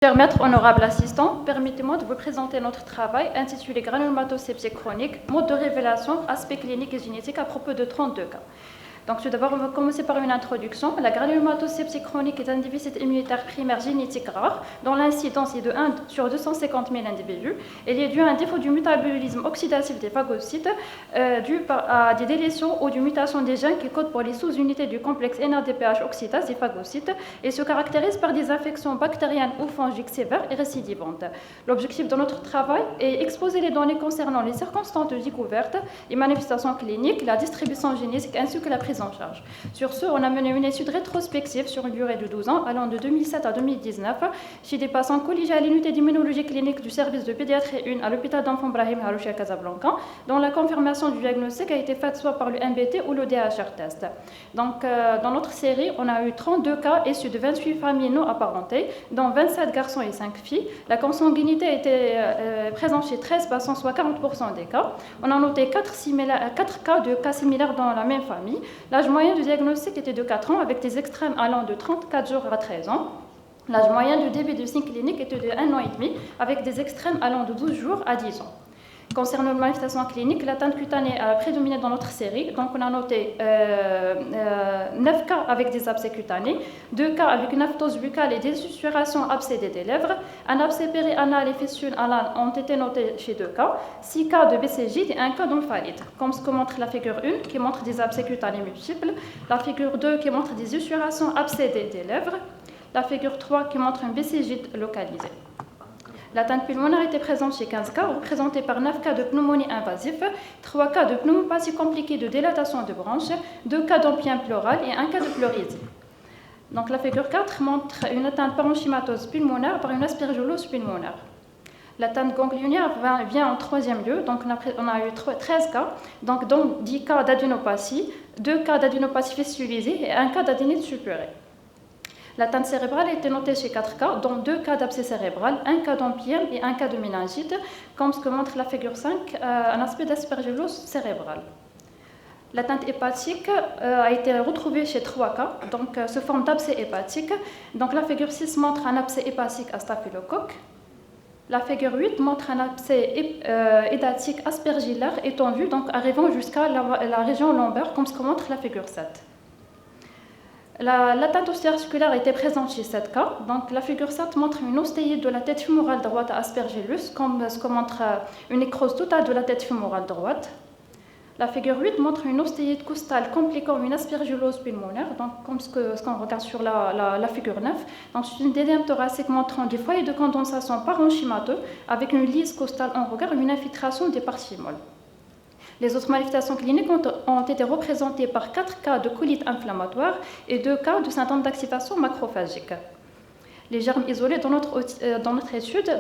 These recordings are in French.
Cher maître, honorable assistant, permettez-moi de vous présenter notre travail intitulé Granulomatosepsie chronique, mode de révélation, aspect clinique et génétique à propos de 32 cas. Donc, tout d'abord, on va commencer par une introduction. La granulomatosepsie chronique est un déficit immunitaire primaire génétique rare, dont l'incidence est de 1 sur 250 000 individus. Elle est due à un défaut du métabolisme oxydatif des phagocytes, dû à des délétions ou des mutations des gènes qui codent pour les sous-unités du complexe NADPH oxydase des phagocytes et se caractérise par des infections bactériennes ou fongiques sévères et récidivantes. L'objectif de notre travail est exposer les données concernant les circonstances de découverte, les manifestations cliniques, la distribution génétique ainsi que la prise en charge. Sur ce, on a mené une étude rétrospective sur une durée de 12 ans, allant de 2007 à 2019, chez des patients colligés à l'unité d'immunologie clinique du service de pédiatrie 1 à l'hôpital d'enfants Brahim Harouchi à Casablanca, dont la confirmation du diagnostic a été faite soit par le MBT ou le DHR test. Donc, dans notre série, on a eu 32 cas issus de 28 familles non apparentées, dont 27 garçons et 5 filles. La consanguinité a été présente chez 13 patients, soit 40% des cas. On a noté 4 cas de cas similaires dans la même famille. L'âge moyen du diagnostic était de 4 ans, avec des extrêmes allant de 34 jours à 13 ans. L'âge moyen du début du signe clinique était de 1 an et demi, avec des extrêmes allant de 12 jours à 10 ans. Concernant les manifestations cliniques, l'atteinte cutanée a prédominé dans notre série. Donc, on a noté 9 cas avec des abcès cutanés, 2 cas avec une aphthose buccale et des susurrations abcédées des lèvres. Un abcès périanal et fistule anale ont été notés chez 2 cas, 6 cas de BCG et 1 cas d'omphalite, comme ce que montre la figure 1 qui montre des abcès cutanés multiples, la figure 2 qui montre des susurrations abcédées des lèvres, la figure 3 qui montre un BCG localisé. L'atteinte pulmonaire était présente chez 15 cas, représentée par 9 cas de pneumonie invasif, 3 cas de pneumopathie compliquée de dilatation de branches, 2 cas d'empyème pleural et 1 cas de pleurésie. Donc la figure 4 montre une atteinte parenchymatose pulmonaire par une aspergillose pulmonaire. L'atteinte ganglionnaire vient en troisième lieu, donc on a eu 13 cas, donc dont 10 cas d'adénopathie, 2 cas d'adénopathie fistulisée et 1 cas d'adénite suppurée. L'atteinte cérébrale a été notée chez 4 cas, dont 2 cas d'abcès cérébral, 1 cas d'empyème et 1 cas de méningite, comme ce que montre la figure 5, un aspect d'aspergillose cérébrale. L'atteinte hépatique a été retrouvée chez 3 cas, donc sous forme d'abcès hépatique. Donc la figure 6 montre un abcès hépatique à staphylocoque. La figure 8 montre un abcès hédatique aspergillaire étendu, donc arrivant jusqu'à la région lombaire, comme ce que montre la figure 7. L'atteinte ostéoarticulaire était présente chez 7 cas. Donc, la figure 7 montre une ostéite de la tête fémorale droite à aspergillus, comme ce que montre une nécrose totale de la tête fémorale droite. La figure 8 montre une ostéite costale compliquant une aspergillose pulmonaire, donc comme ce qu'on regarde sur la figure 9. Donc, c'est une dédème thoracique montrant des foyers de condensation parenchymateux avec une lyse costale en regard et une infiltration des parties molles. Les autres manifestations cliniques ont été représentées par 4 cas de colite inflammatoire et 2 cas de symptômes d'activation macrophagique. Les germes isolés dans notre étude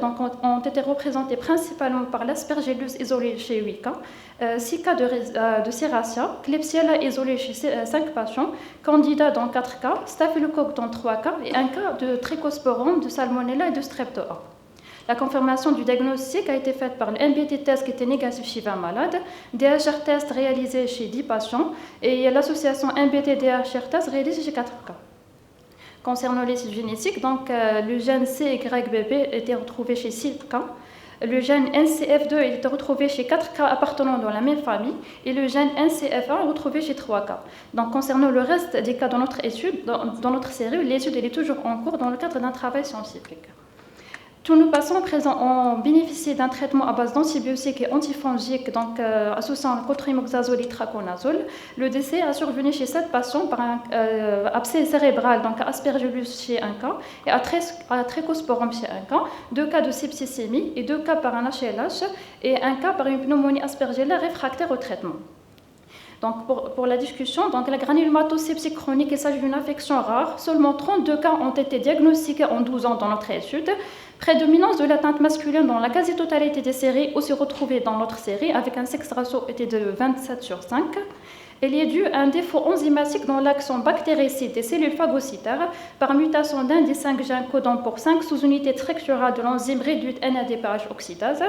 ont été représentés principalement par l'aspergillus isolé chez 8 cas, 6 cas de Serratia, Klebsiella isolé chez 5 patients, Candida dans 4 cas, Staphylocoque dans 3 cas et 1 cas de Trichosporum, de Salmonella et de Streptoa. La confirmation du diagnostic a été faite par le MBT test qui était négatif chez 20 malades, DHR test réalisé chez 10 patients et l'association MBT-DHR test réalisée chez 4 cas. Concernant les sites génétiques, donc, le gène CYBB était retrouvé chez 6 cas, le gène NCF2 était retrouvé chez 4 cas appartenant dans la même famille et le gène NCF1 retrouvé chez 3 cas. Donc, concernant le reste des cas dans notre étude, dans notre série, l'étude est toujours en cours dans le cadre d'un travail scientifique. Tous nos patients présents ont bénéficié d'un traitement à base d'antibiotiques et antifongiques, donc associant le cotrimoxazole et itraconazole. Le décès a survenu chez 7 patients par un abcès cérébral, donc aspergillus chez 1 cas, et à trichosporum chez 1 cas, 2 cas de septicémie et 2 cas par un HLH et 1 cas par une pneumonie aspergillaire réfractaire au traitement. Donc pour la discussion, donc la granulomatosepsie chronique, il s'agit d'une infection rare. Seulement 32 cas ont été diagnostiqués en 12 ans dans notre étude. Prédominance de l'atteinte masculine dans la quasi-totalité des séries, aussi retrouvée dans notre série, avec un sexe ratio était de 27 sur 5. Elle est due à un défaut enzymatique dans l'action bactéricide des cellules phagocytaires par mutation d'un des 5 gènes codant pour 5 sous-unités structurales de l'enzyme réduite NADPH oxydase.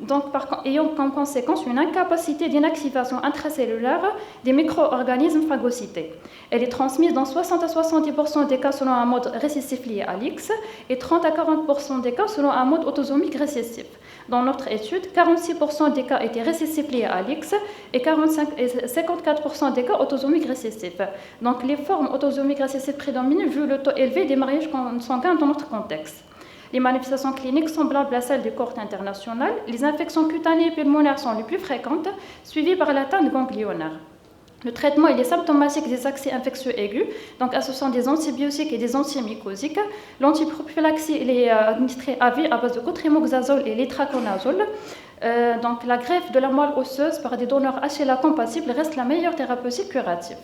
donc ayant comme conséquence une incapacité d'inactivation intracellulaire des micro-organismes phagocytés. Elle est transmise dans 60 à 70% des cas selon un mode récessif lié à l'X et 30 à 40% des cas selon un mode autosomique récessif. Dans notre étude, 46% des cas étaient récessifs liés à l'X et 54% des cas autosomiques récessifs. Donc les formes autosomiques récessives prédominent vu le taux élevé des mariages sanguins dans notre contexte. Les manifestations cliniques semblables à celles du cohorte international, les infections cutanées et pulmonaires sont les plus fréquentes, suivies par l'atteinte ganglionnaire. Le traitement est symptomatique des accès infectieux aigus, donc associant des antibiotiques et des antimycosiques. L'antiprophylaxie est administrée à vie à base de cotrimoxazole et l'itraconazole. Donc la greffe de la moelle osseuse par des donneurs HLA compatibles reste la meilleure thérapeutique curative.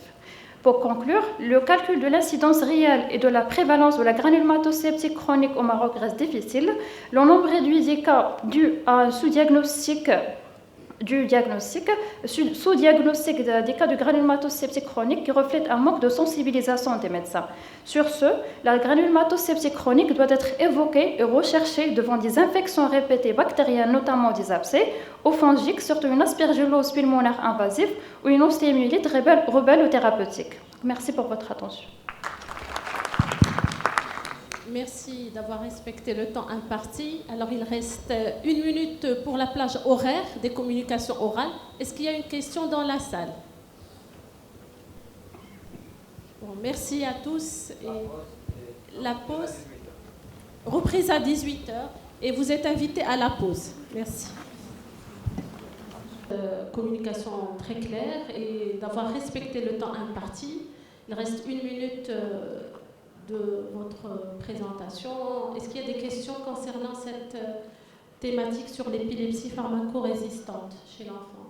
Pour conclure, le calcul de l'incidence réelle et de la prévalence de la granulomatose septique chronique au Maroc reste difficile. Le nombre réduit des cas dus à un sous-diagnostic des cas de granulomatose septique chronique qui reflète un manque de sensibilisation des médecins. Sur ce, la granulomatose septique chronique doit être évoquée et recherchée devant des infections répétées bactériennes, notamment des abcès, ou fongiques, surtout une aspergillose pulmonaire invasive ou une ostéomyélite rebelle ou thérapeutique. Merci pour votre attention. Merci d'avoir respecté le temps imparti. Alors, il reste 1 minute pour la plage horaire des communications orales. Est-ce qu'il y a une question dans la salle? Bon, merci à tous. Et la pause, reprise à 18h. Et vous êtes invités à la pause. Merci. Communication très claire et d'avoir respecté le temps imparti. Il reste 1 minute de votre présentation. Est-ce qu'il y a des questions concernant cette thématique sur l'épilepsie pharmacorésistante chez l'enfant?